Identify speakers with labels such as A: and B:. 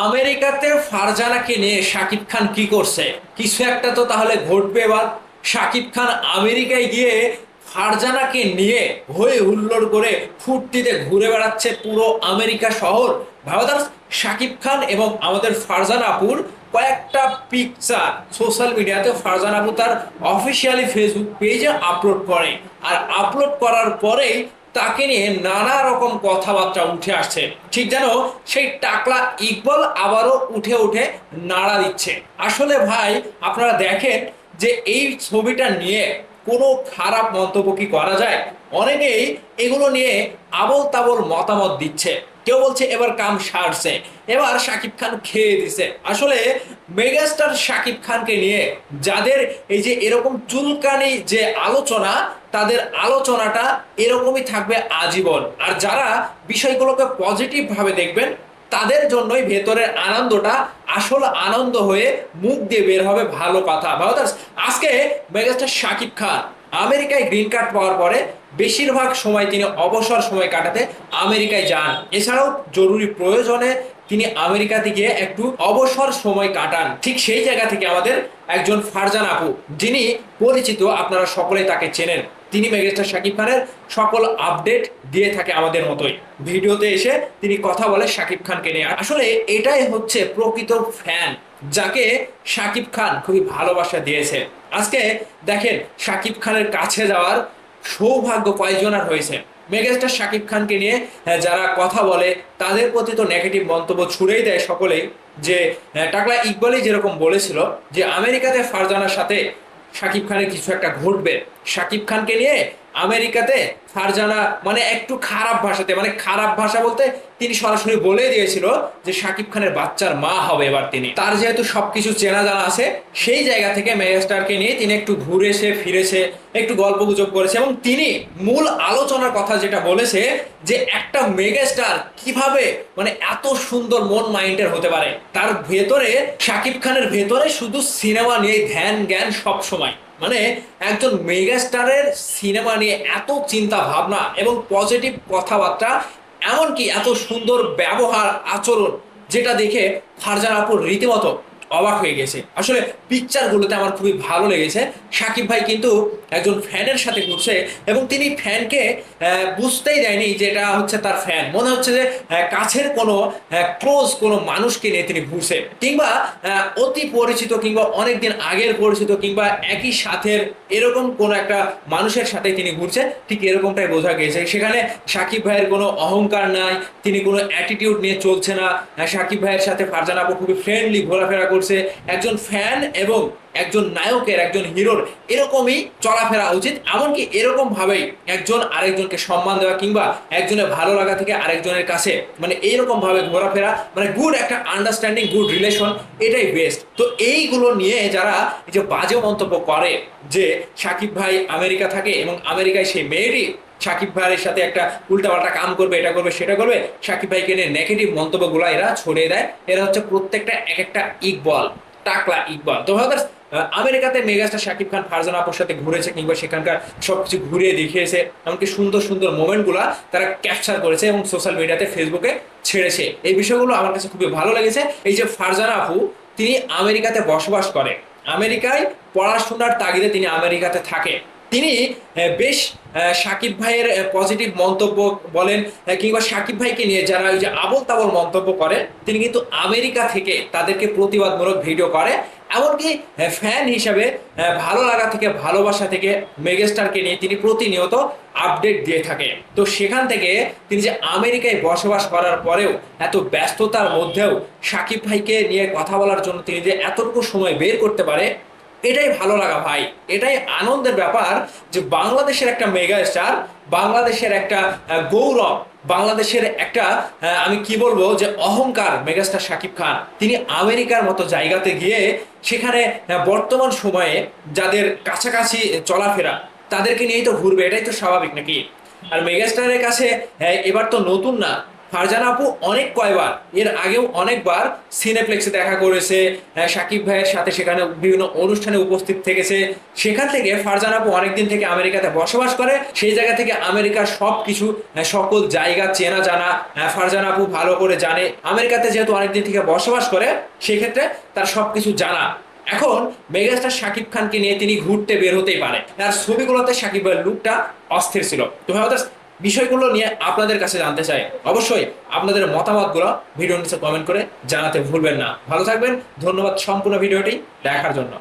A: আমেরিকাতে ফারজানাকে নিয়ে শাকিব খান কি করছে? কিছু একটা তো তাহলে ঘটবে। এবার শাকিব খান আমেরিকায় গিয়ে ফারজানাকে নিয়ে হই হুল্লোড় করে ফুর্তিতে ঘুরে বেড়াচ্ছে পুরো আমেরিকা শহর। ভারত শাকিব খান এবং আমাদের ফারজানা আপুর কয়েকটা পিকচার সোশ্যাল মিডিয়াতে ফারজানা আপু তার অফিসিয়ালি ফেসবুক পেজে আপলোড করে। আর আপলোড করার পরেই তাকে নিয়ে নানা রকম কথাবার্তা উঠে আসছে, ঠিক যেন সেই টাকলা ইকবাল আবারও উঠে উঠে নাড়া দিচ্ছে। আসলে ভাই, আপনারা দেখেন যে এই ছবিটা নিয়ে কোনো খারাপ মন্তব্য কি করা যায়? অনেকেই এগুলো নিয়ে আবোল তাবোল মতামত দিচ্ছে। কেউ বলছে এবার কাম সারছে, এবার শাকিব খান খেয়ে দিছে। আসলে মেগাস্টার শাকিব খানকে নিয়ে যাদের এই যে এরকম চুলকানি যে আলোচনা, তাদের আলোচনাটা এরকমই থাকবে আজীবন। আর যারা বিষয়গুলোকে পজিটিভ ভাবে দেখবেন, তাদের জন্যই ভেতরের আনন্দটা আসল আনন্দ হয়ে মুখ দিয়ে বের হবে ভালো কথা। ভারত আজকে মেগাস্টার শাকিব খান আমেরিকায় গ্রিন কার্ড পাওয়ার পরে বেশিরভাগ সময় তিনি অবসর সময় কাটাতে আমেরিকায় যান। এছাড়াও জরুরি প্রয়োজনে তিনি আমেরিকাতে গিয়ে একটু অবসর সময় কাটান। ঠিক সেই জায়গা থেকে আমাদের একজন ফারজান আপু, যিনি পরিচিত, আপনারা সকলেই তাকে চেনেন, তিনি মেগাস্টার শাকিব খানের সকল আপডেট দিয়ে থাকে আমাদের মতোই। ভিডিওতে এসে তিনি কথা বলে শাকিব খানকে নিয়ে। আসলে এটাই হচ্ছে প্রকৃত ফ্যান, যাকে শাকিব খান খুবই ভালোবাসা দিয়েছে। আজকে দেখেন শাকিব খানের কাছে যাওয়ার সৌভাগ্য কয়েকজনের হয়েছে। মেগাস্টার শাকিব খানকে নিয়ে যারা কথা বলে তাদের প্রতি তো নেগেটিভ মন্তব্য ছুড়েই দেয় সকলেই। যে টাকলা ইকবালই যেরকম বলেছিল যে আমেরিকাতে ফারজানার সাথে শাকিব খানের কিছু একটা ঘটবে। শাকিব খানকে নিয়ে আমেরিকাতে ফারজানা মানে একটু খারাপ ভাষাতে, মানে খারাপ ভাষা বলতে তিনি সরাসরি বলে দিয়েছিল যে শাকিব খানের বাচ্চার মা হবে এবার তিনি। তার যেহেতু সবকিছু চেনা জানা আছে, সেই জায়গা থেকে মেগাস্টারকে নিয়ে তিনি একটু ঘুরেছে ফিরেছে, একটু গল্প গুজব করেছে এবং তিনি মূল আলোচনার কথা যেটা বলেছে যে একটা মেগাস্টার কিভাবে মানে এত সুন্দর মন মাইন্ডের হতে পারে। তার ভেতরে, শাকিব খানের ভেতরে শুধু সিনেমা নিয়ে ধ্যান জ্ঞান সব সময়। মানে একজন মেগাস্টারের সিনেমা নিয়ে এত চিন্তা ভাবনা এবং পজিটিভ কথাবার্তা, এমনকি এত সুন্দর ব্যবহার আচরণ, যেটা দেখে ফারজান আপুর রীতিমতো অবাক হয়ে গেছে। আসলে পিকচার গুলোতে আমার খুবই ভালো লেগেছে। সাকিব ভাই কিন্তু একজন ফ্যানের সাথে ঘুরছে এবং তিনি ফ্যানকে বুঝতেই দেয়নি যে এটা হচ্ছে তার ফ্যান। মনে হচ্ছে যে কাছের কোনো ক্লোজ কোনো মানুষকে নিয়ে তিনি ঘুরছে, কিংবা অতি পরিচিত কিংবা অনেকদিন আগের পরিচিত কিংবা একই সাথের এরকম কোন একটা মানুষের সাথে তিনি ঘুরছে। ঠিক এরকমটাই বোঝা গেছে। সেখানে সাকিব ভাইয়ের কোনো অহংকার নাই, তিনি কোনো অ্যাটিটিউড নিয়ে চলছে না। সাকিব ভাইয়ের সাথে ফারজানা আপু খুবই ফ্রেন্ডলি ঘোরাফেরা করছে। একজন ফ্যান এবং একজন নায়কের, একজন হিরোর এরকমই চলাফেরা উচিত। এমনকি এরকম ভাবেই একজন আরেকজনকে সম্মান দেওয়া কিংবা একজনের ভালো লাগা থেকে আরেকজনের কাছে মানে এইরকম ভাবে ঘোরাফেরা, মানে গুড একটা আন্ডারস্ট্যান্ডিং, গুড রিলেশন, এটাই বেস্ট। তো এইগুলো নিয়ে যারা এই যে বাজে মন্তব্য করে যে সাকিব ভাই আমেরিকা থাকে এবং আমেরিকায় সেই মেয়েরই সাকিব ভাইয়ের সাথে একটা উল্টাপাল্টা কাম করবে, এটা করবে সেটা করবে, সাকিব ভাইকে নিয়ে নেগেটিভ মন্তব্যগুলো এরা ছড়িয়ে দেয়। এরা হচ্ছে প্রত্যেকটা এক একটা ইকবাল, টাকলা ইকবাল। তো ভাবে আমেরিকাতে মেগাস্টার শাকিব খান ফারজানা আপুর সাথে ঘুরেছে কিংবা সেখানকার সবকিছু ঘুরিয়ে দেখিয়েছে, এমনকি সুন্দর সুন্দর মোমেন্টগুলা তারা ক্যাপচার করেছে এবং সোশ্যাল মিডিয়াতে ফেসবুকে ছেড়েছে। এই বিষয়গুলো আমার কাছে খুবই ভালো লেগেছে। এই যে ফারজানা আপু, তিনি আমেরিকাতে বসবাস করে, আমেরিকায় পড়াশোনার তাগিদে তিনি আমেরিকাতে থাকে। তিনি বেশ সাকিব ভাইয়ের পজিটিভ মন্তব্য বলেন কিংবা সাকিব ভাইকে নিয়ে যারা ওই যে আবোল তাবোল মন্তব্য করে, তিনি কিন্তু আমেরিকা থেকে তাদেরকে প্রতিবাদমূলক ভিডিও করে। এমনকি ফ্যান হিসাবে ভালো লাগা থেকে, ভালোবাসা থেকে মেগাস্টারকে নিয়ে তিনি প্রতিনিয়ত আপডেট দিয়ে থাকে। তো সেখান থেকে তিনি যে আমেরিকায় বসবাস করার পরেও এত ব্যস্ততার মধ্যেও সাকিব ভাইকে নিয়ে কথা বলার জন্য তিনি যে এতটুকু সময় বের করতে পারে, এটাই ভালো লাগা ভাই। এটাই আনন্দের ব্যাপার যে বাংলাদেশের একটা মেগা স্টার, বাংলাদেশের একটা গৌরব, বাংলাদেশের একটা আমি কি বলবো যে অহংকার মেগাস্টার শাকিব খান, তিনি আমেরিকার মতো জায়গাতে গিয়ে সেখানে বর্তমান সময়ে যাদের কাছাকাছি চলাফেরা তাদেরকে নিয়েই তো ঘুরবে, এটাই তো স্বাভাবিক নাকি? আর মেগাস্টারের কাছে এবার তো নতুন না, ফারজানা আপু অনেক কয়বার, এর আগেও অনেকবার সিনেপ্লেক্সে দেখা করেছে, সাকিব ভাইয়ের সাথে সেখানে বিভিন্ন অনুষ্ঠানে উপস্থিত থেকেছে। সেখান থেকে ফারজানা আপু অনেকদিন থেকে আমেরিকাতে বসবাস করে, সেই জায়গা থেকে আমেরিকার সব কিছু সকল জায়গা চেনা জানা ফারজানা আপু ভালো করে জানে। আমেরিকাতে যেহেতু অনেকদিন থেকে বসবাস করে, সেক্ষেত্রে তার সবকিছু জানা। এখন মেগাস্টার শাকিব খানকে নিয়ে তিনি ঘুরতে বের হতেই পারে, আর ছবিগুলোতে শাকিব ভাইয়ের লুকটা অস্থির ছিল। তো ভাই বিষয়গুলো নিয়ে আপনাদের কাছে জানতে চাই, অবশ্যই আপনাদের মতামতগুলো ভিডিওর নিচে কমেন্ট করে জানাতে ভুলবেন না। ভালো থাকবেন, ধন্যবাদ সম্পূর্ণ ভিডিওটি দেখার জন্য।